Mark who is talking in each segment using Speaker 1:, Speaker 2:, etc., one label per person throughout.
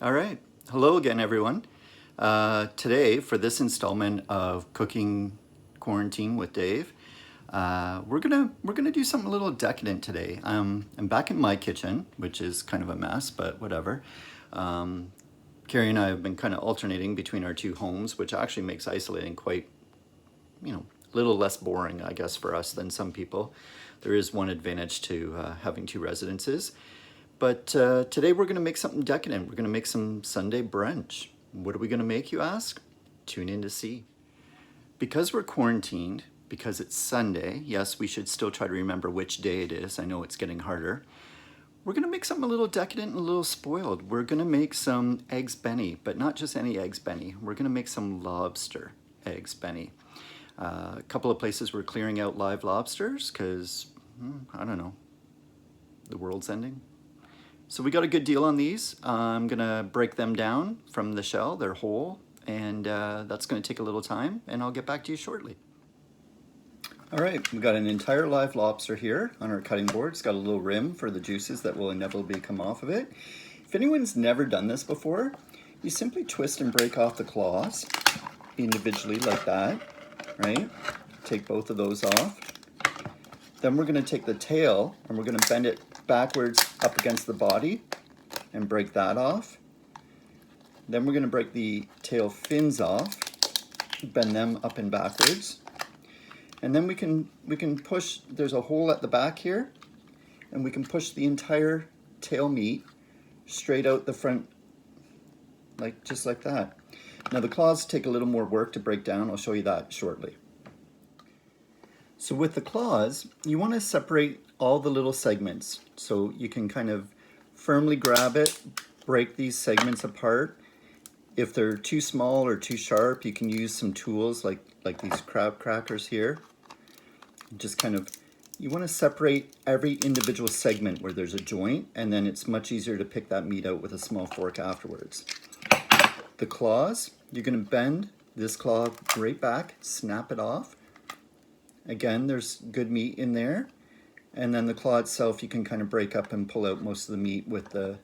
Speaker 1: All right. Hello again, everyone. Today, for this installment of Cooking Quarantine with Dave, we're gonna do something a little decadent today. I'm back in my kitchen, which is kind of a mess, but whatever. Um, Carrie and I have been kind of alternating between our two homes, which actually makes isolating quite, a little less boring, I guess, for us than some people. There is one advantage to having two residences. But today we're going to make something decadent. We're going to make some Sunday brunch. What are we going to make, you ask? Tune in to see. Because we're quarantined, because it's Sunday, yes, we should still try to remember which day it is. I know it's getting harder. We're going to make something a little decadent and a little spoiled. We're going to make some eggs benny, but not just any eggs benny. We're going to make some lobster eggs benny. A couple of places we're clearing out live lobsters because, I don't know, the world's ending. So we got a good deal on these. I'm gonna break them down from the shell, they're whole, and that's gonna take a little time, and I'll get back to you shortly. All right, we've got an entire live lobster here on our cutting board. It's got a little rim for the juices that will inevitably come off of it. If anyone's never done this before, you simply twist and break off the claws individually like that, right? Take both of those off. Then we're gonna take the tail and we're gonna bend it backwards up against the body and break that off. Then we're going to break the tail fins off, bend them up and backwards. And then we can push, there's a hole at the back here, and we can push the entire tail meat straight out the front, like just like that. Now the claws take a little more work to break down. I'll show you that shortly. So with the claws, you want to separate all the little segments so you can kind of firmly grab it, break these segments apart. If they're too small or too sharp, you can use some tools like these crab crackers here. Just kind of, you want to separate every individual segment where there's a joint, and then it's much easier to pick that meat out with a small fork afterwards. The claws, you're going to bend this claw right back, snap it off. Again, there's good meat in there. And then the claw itself, you can kind of break up and pull out most of the meat with the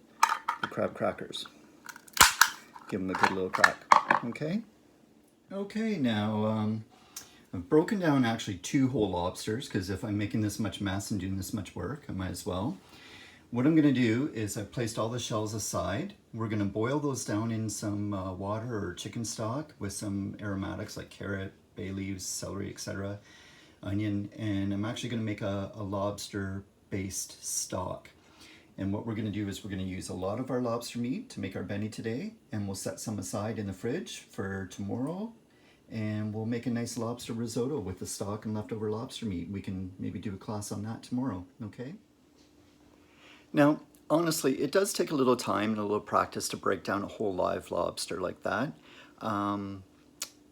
Speaker 1: crab crackers. Give them a good little crack, okay? Okay, now I've broken down actually two whole lobsters because if I'm making this much mess and doing this much work, I might as well. What I'm gonna do is I've placed all the shells aside. We're gonna boil those down in some water or chicken stock with some aromatics like carrot, bay leaves, celery, etc. Onion, and I'm actually going to make a lobster based stock. And what we're going to do is we're going to use a lot of our lobster meat to make our benny today, and we'll set some aside in the fridge for tomorrow, and we'll make a nice lobster risotto with the stock and leftover lobster meat. We can maybe do a class on that tomorrow, okay? Now, honestly, it does take a little time and a little practice to break down a whole live lobster like that.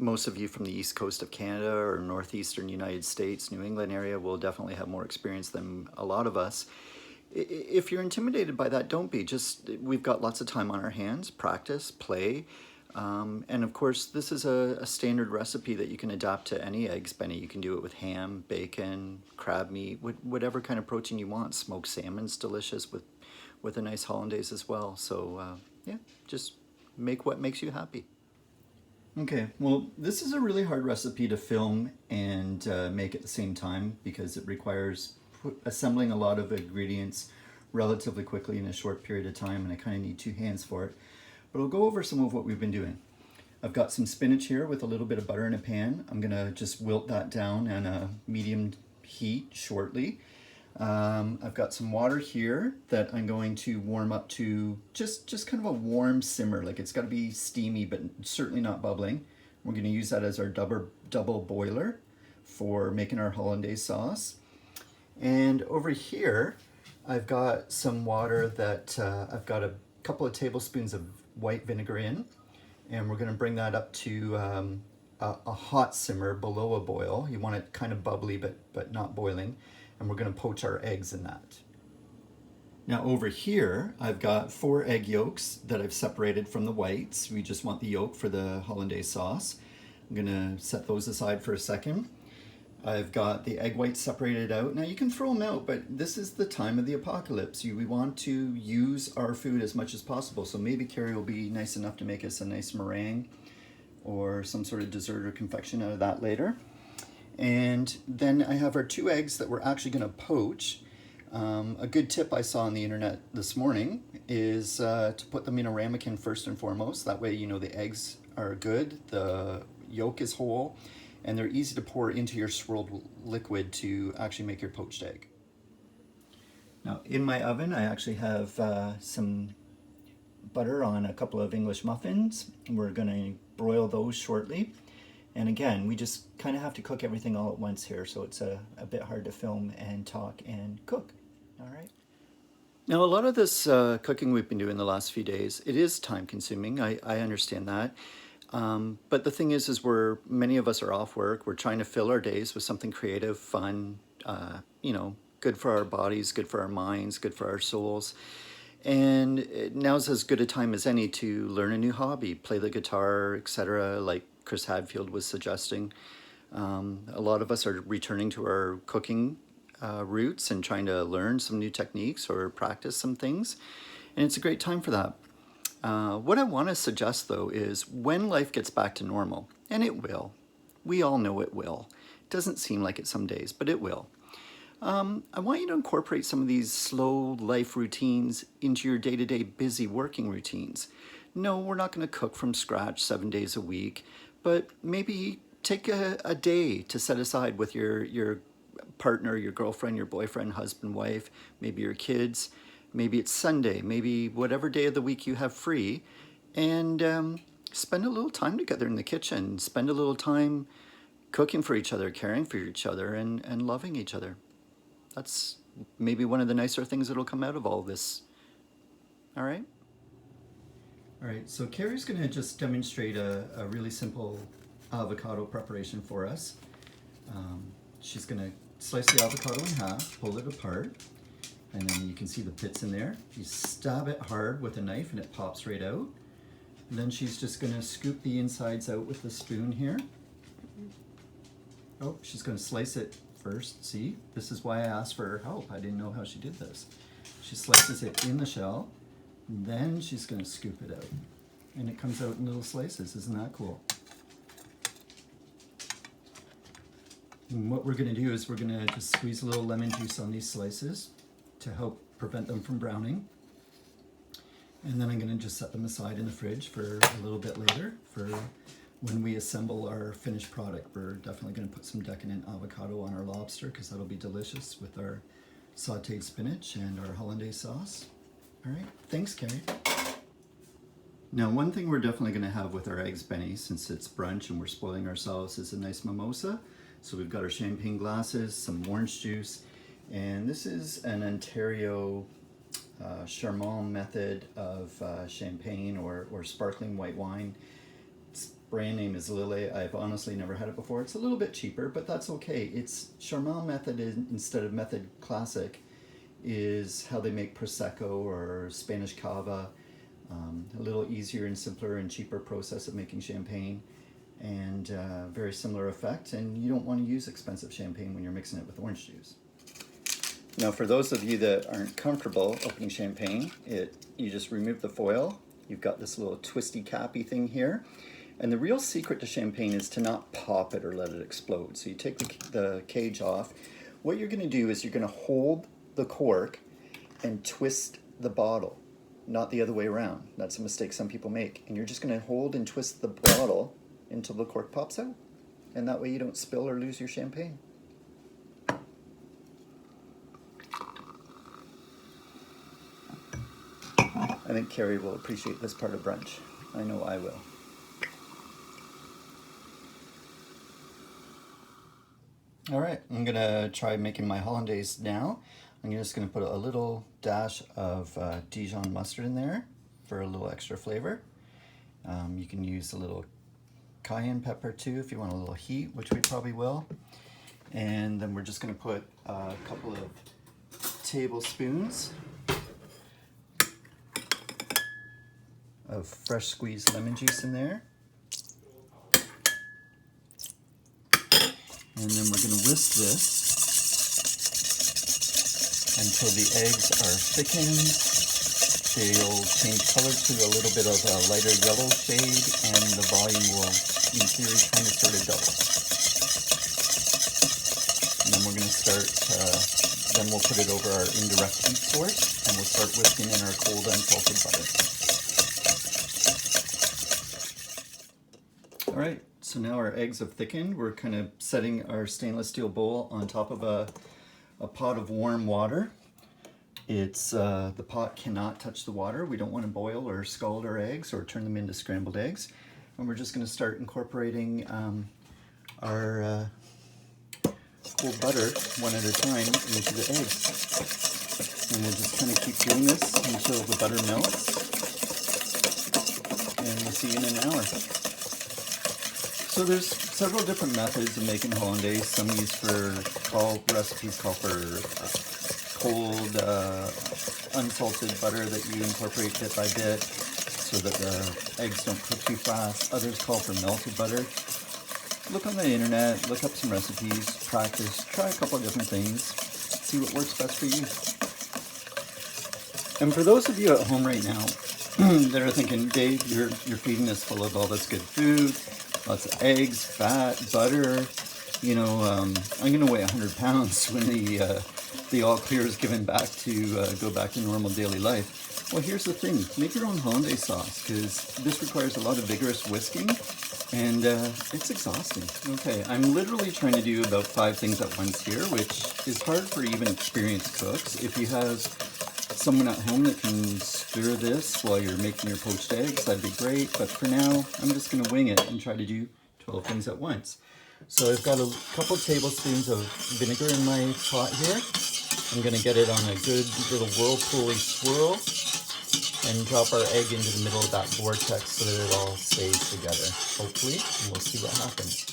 Speaker 1: Most of you from the east coast of Canada or northeastern United States, New England area will definitely have more experience than a lot of us. If you're intimidated by that, don't be. Just, we've got lots of time on our hands, practice, play. And of course, this is a standard recipe that you can adapt to any eggs benny. You can do it with ham, bacon, crab meat, whatever kind of protein you want. Smoked salmon's delicious with a nice hollandaise as well. So yeah, just make what makes you happy. Okay, well, this is a really hard recipe to film and make at the same time because it requires assembling a lot of ingredients relatively quickly in a short period of time, and I kind of need two hands for it. But I'll go over some of what we've been doing. I've got some spinach here with a little bit of butter in a pan. I'm gonna just wilt that down on a medium heat shortly. I've got some water here that I'm going to warm up to just kind of a warm simmer. Like it's got to be steamy, but certainly not bubbling. We're going to use that as our double boiler for making our hollandaise sauce. And over here, I've got some water that I've got a couple of tablespoons of white vinegar in, and we're going to bring that up to a hot simmer below a boil. You want it kind of bubbly, but not boiling. And we're going to poach our eggs in that. Now over here, I've got 4 egg yolks that I've separated from the whites. We just want the yolk for the hollandaise sauce. I'm going to set those aside for a second. I've got the egg whites separated out. Now you can throw them out, but this is the time of the apocalypse. We want to use our food as much as possible. So maybe Carrie will be nice enough to make us a nice meringue or some sort of dessert or confection out of that later. And then I have our 2 eggs that we're actually going to poach. A good tip I saw on the internet this morning is to put them in a ramekin first and foremost. That way, you know, the eggs are good, the yolk is whole, and they're easy to pour into your swirled liquid to actually make your poached egg. Now, in my oven, I actually have some butter on a couple of English muffins. We're going to broil those shortly. And again, we just kind of have to cook everything all at once here, so it's a bit hard to film and talk and cook. All right. Now, a lot of this cooking we've been doing the last few days, it is time consuming. I understand that. But the thing is many of us are off work. We're trying to fill our days with something creative, fun, you know, good for our bodies, good for our minds, good for our souls. And now's as good a time as any to learn a new hobby, play the guitar, etc., like Chris Hadfield was suggesting. A lot of us are returning to our cooking roots and trying to learn some new techniques or practice some things. And it's a great time for that. What I want to suggest, though, is when life gets back to normal, and it will, we all know it will. It doesn't seem like it some days, but it will. I want you to incorporate some of these slow life routines into your day-to-day busy working routines. No, we're not going to cook from scratch 7 days a week, but maybe take a day to set aside with your partner, your girlfriend, your boyfriend, husband, wife, maybe your kids. Maybe it's Sunday, maybe whatever day of the week you have free, and spend a little time together in the kitchen. Spend a little time cooking for each other, caring for each other, and loving each other. That's maybe one of the nicer things that'll come out of all this. All right? All right, so Carrie's going to just demonstrate a really simple avocado preparation for us. She's going to slice the avocado in half, pull it apart, and then you can see the pits in there. You stab it hard with a knife and it pops right out. And then she's just going to scoop the insides out with the spoon here. Oh, she's going to slice it first. See, this is why I asked for her help. I didn't know how she did this. She slices it in the shell, and then she's going to scoop it out. And it comes out in little slices. Isn't that cool? And what we're going to do is we're going to just squeeze a little lemon juice on these slices to help prevent them from browning. And then I'm going to just set them aside in the fridge for a little bit later for when we assemble our finished product. We're definitely going to put some decadent avocado on our lobster because that'll be delicious with our sauteed spinach and our hollandaise sauce. All right, thanks, Carrie. Now, one thing we're definitely going to have with our eggs Benny, since it's brunch and we're spoiling ourselves, is a nice mimosa. So we've got our champagne glasses, some orange juice, and this is an Ontario Charmant method of champagne or sparkling white wine. Its brand name is Lillet. I've honestly never had it before. It's a little bit cheaper, but that's okay. It's Charmant method instead of method classic is how they make Prosecco or Spanish Cava. A little easier and simpler and cheaper process of making champagne, and very similar effect. And you don't want to use expensive champagne when you're mixing it with orange juice. Now, for those of you that aren't comfortable opening champagne, you just remove the foil. You've got this little twisty cappy thing here. And the real secret to champagne is to not pop it or let it explode. So you take the cage off. What you're going to do is you're going to hold the cork and twist the bottle, not the other way around. That's a mistake some people make. And you're just going to hold and twist the bottle until the cork pops out. And that way you don't spill or lose your champagne. I think Carrie will appreciate this part of brunch. I know I will. All right, I'm gonna try making my hollandaise now. I'm just gonna put a little dash of Dijon mustard in there for a little extra flavor. You can use a little cayenne pepper too if you want a little heat, which we probably will. And then we're just gonna put a couple of tablespoons of fresh squeezed lemon juice in there. And then we're going to whisk this until the eggs are thickened. They'll change color to a little bit of a lighter yellow shade, and the volume will, in theory, kind of sort of double. And then we're going to start, then we'll put it over our indirect heat source, and we'll start whisking in our cold unsalted butter. All right, so now our eggs have thickened. We're kind of setting our stainless steel bowl on top of a pot of warm water. It's the pot cannot touch the water. We don't want to boil or scald our eggs or turn them into scrambled eggs. And we're just going to start incorporating our cold butter one at a time into the eggs. And we'll just kind of keep doing this until the butter melts. And we'll see you in an hour. So there's several different methods of making hollandaise. Some use recipes call for cold unsalted butter that you incorporate bit by bit so that the eggs don't cook too fast. Others call for melted butter. Look on the internet, look up some recipes, practice, try a couple of different things, see what works best for you. And for those of you at home right now that are thinking, Dave, you're feeding us full of all this good food, lots of eggs, fat, butter, you know, I'm going to weigh 100 pounds when the all clear is given back to go back to normal daily life. Well, here's the thing. Make your own hollandaise sauce, because this requires a lot of vigorous whisking, and it's exhausting. Okay, I'm literally trying to do about 5 things at once here, which is hard for even experienced cooks. If you have someone at home that can stir this while you're making your poached eggs, that'd be great. But for now, I'm just going to wing it and try to do 12 things at once. So I've got a couple tablespoons of vinegar in my pot here. I'm going to get it on a good little whirlpool-y swirl and drop our egg into the middle of that vortex so that it all stays together, hopefully, and we'll see what happens.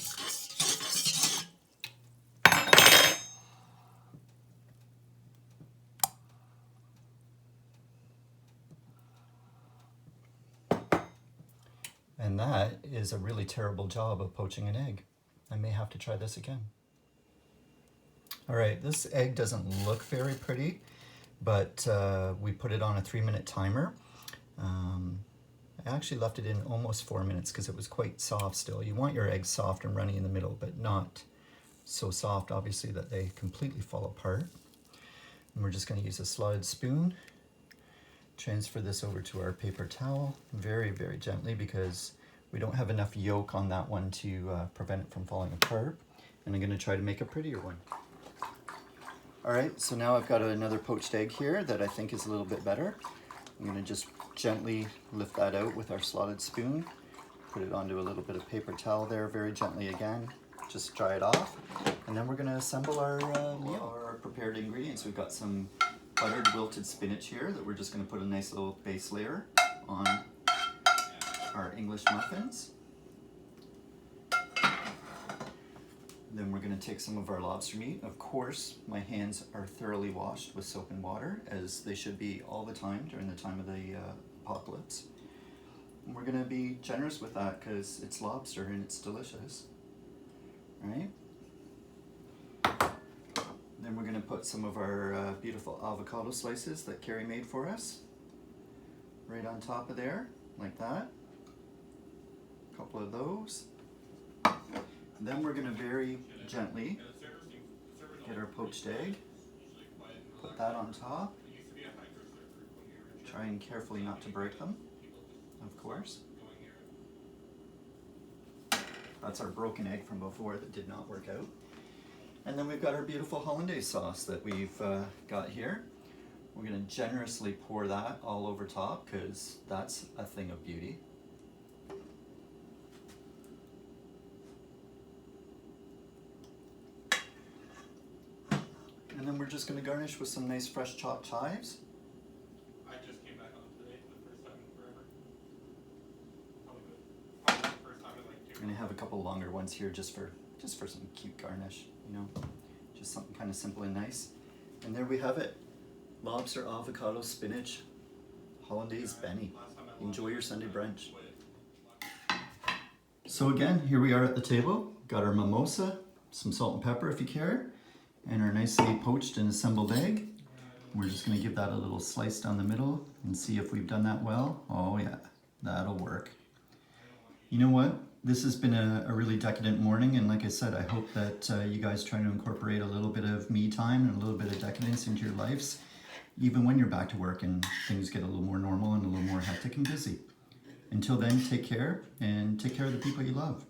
Speaker 1: And that is a really terrible job of poaching an egg. I may have to try this again. All right, this egg doesn't look very pretty, but we put it on a 3-minute timer. I actually left it in almost 4 minutes because it was quite soft still. You want your eggs soft and runny in the middle, but not so soft, obviously, that they completely fall apart. And we're just going to use a slotted spoon, transfer this over to our paper towel very, very gently because we don't have enough yolk on that one to prevent it from falling apart. And I'm going to try to make a prettier one. All right, so now I've got another poached egg here that I think is a little bit better. I'm going to just gently lift that out with our slotted spoon, put it onto a little bit of paper towel there very gently again, just dry it off, and then we're going to assemble our meal, our prepared ingredients. We've got some buttered wilted spinach here that we're just going to put a nice little base layer on our English muffins. Then we're going to take some of our lobster meat. Of course, my hands are thoroughly washed with soap and water, as they should be all the time during the time of the apocalypse. And we're going to be generous with that because it's lobster and it's delicious. Right? Then we're going to put some of our beautiful avocado slices that Carrie made for us right on top of there, like that. A couple of those. Then we're going to very gently get our poached egg, put that on top, try and carefully not to break them, of course. That's our broken egg from before that did not work out. And then we've got our beautiful hollandaise sauce that we've got here. We're going to generously pour that all over top because that's a thing of beauty. And then we're just going to garnish with some nice fresh chopped chives.
Speaker 2: I just came back on today for the first time in forever. Probably the first time in like 2
Speaker 1: We're going to have a couple longer ones here just for some cute garnish, you know, just something kind of simple and nice. And there we have it. Lobster, avocado, spinach, hollandaise Benny. Enjoy your Sunday brunch. So again, here we are at the table. Got our mimosa, some salt and pepper if you care, and our nicely poached and assembled egg. We're just gonna give that a little slice down the middle and see if we've done that well. Oh yeah, that'll work. You know what? This has been a really decadent morning, and like I said, I hope that you guys try to incorporate a little bit of me time and a little bit of decadence into your lives, even when you're back to work and things get a little more normal and a little more hectic and busy. Until then, take care, and take care of the people you love.